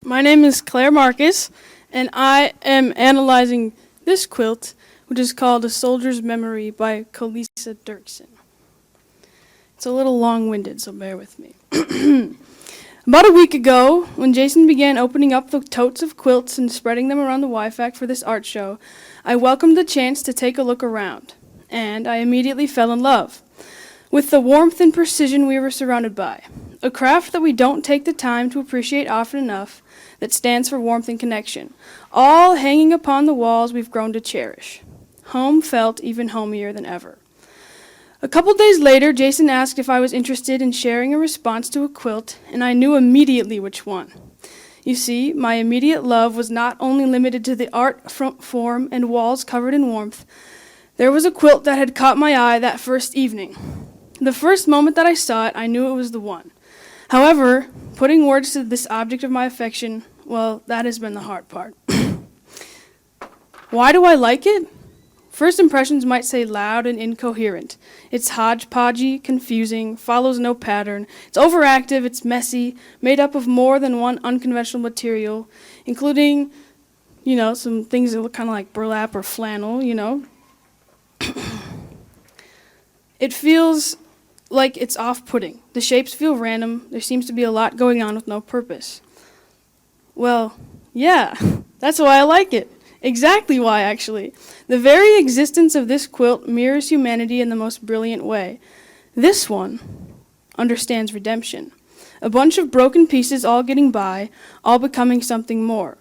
My name is Claire Marcus, and I am analyzing this quilt, which is called A Soldier's Memory by Koleesa Dirksen. It's a little long-winded, so bear with me. About a week ago, when Jaksyn began opening up the totes of quilts and spreading them around the YFAC for this art show, I welcomed the chance to take a look around, and I immediately fell in love with the warmth and precision we were surrounded by, a craft that we don't take the time to appreciate often enough, that stands for warmth and connection, all hanging upon the walls we've grown to cherish. Home felt even homier than ever. A couple days later, Jaksyn asked if I was interested in sharing a response to a quilt, and I knew immediately which one. You see, my immediate love was not only limited to the art form and walls covered in warmth. There was a quilt that had caught my eye that first evening. The first moment that I saw it, I knew it was the one. However, putting words to this object of my affection, well, that has been the hard part. Why do I like it? First impressions might say loud and incoherent. It's hodgepodgey, confusing, follows no pattern. It's overactive, it's messy, made up of more than one unconventional material, including, some things that look kind of like burlap or flannel, It feels like it's off-putting. The shapes feel random. There seems to be a lot going on with no purpose. Well, yeah, that's why I like it. Exactly why, actually. The very existence of this quilt mirrors humanity in the most brilliant way. This one understands redemption. A bunch of broken pieces all getting by, all becoming something more.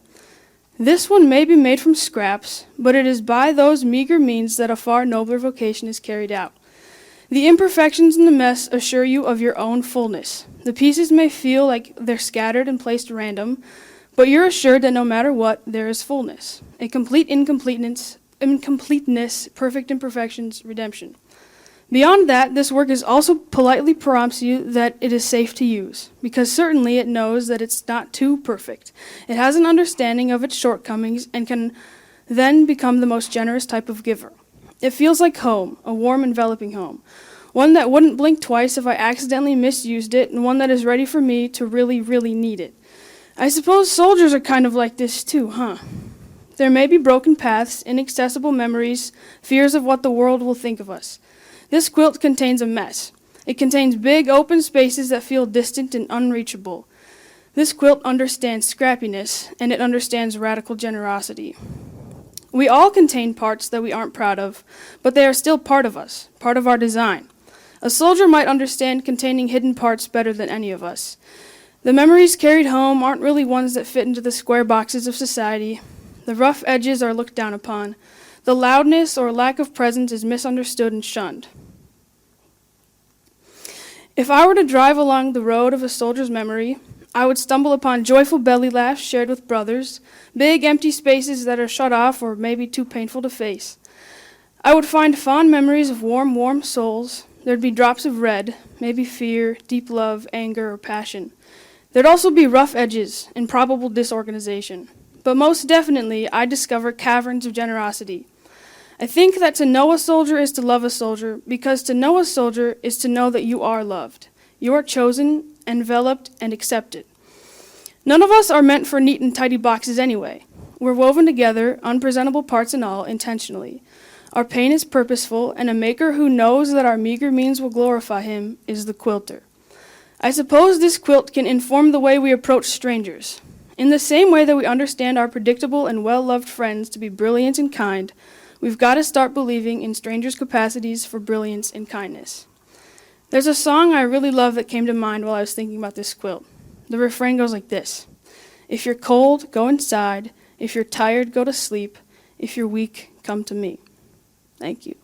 This one may be made from scraps, but it is by those meager means that a far nobler vocation is carried out. The imperfections in the mess assure you of your own fullness. The pieces may feel like they're scattered and placed random, but you're assured that no matter what, there is fullness. A complete incompleteness, perfect imperfections, redemption. Beyond that, this work is also politely prompts you that it is safe to use, because certainly it knows that it's not too perfect. It has an understanding of its shortcomings and can then become the most generous type of giver. It feels like home, a warm, enveloping home. One that wouldn't blink twice if I accidentally misused it, and one that is ready for me to really, really need it. I suppose soldiers are kind of like this too, huh? There may be broken paths, inaccessible memories, fears of what the world will think of us. This quilt contains a mess. It contains big, open spaces that feel distant and unreachable. This quilt understands scrappiness, and it understands radical generosity. We all contain parts that we aren't proud of, but they are still part of us, part of our design. A soldier might understand containing hidden parts better than any of us. The memories carried home aren't really ones that fit into the square boxes of society. The rough edges are looked down upon. The loudness or lack of presence is misunderstood and shunned. If I were to drive along the road of a soldier's memory, I would stumble upon joyful belly laughs shared with brothers, big empty spaces that are shut off or maybe too painful to face. I would find fond memories of warm souls. There'd be drops of red, maybe fear, deep love, anger, or passion. There'd also be rough edges and probable disorganization. But most definitely, I'd discover caverns of generosity. I think that to know a soldier is to love a soldier, because to know a soldier is to know that you are loved. You are chosen, enveloped, and accepted. None of us are meant for neat and tidy boxes anyway. We're woven together, unpresentable parts and all, intentionally. Our pain is purposeful, and a maker who knows that our meager means will glorify him is the quilter. I suppose this quilt can inform the way we approach strangers. In the same way that we understand our predictable and well-loved friends to be brilliant and kind, we've got to start believing in strangers' capacities for brilliance and kindness. There's a song I really love that came to mind while I was thinking about this quilt. The refrain goes like this: "If you're cold, go inside. If you're tired, go to sleep. If you're weak, come to me." Thank you.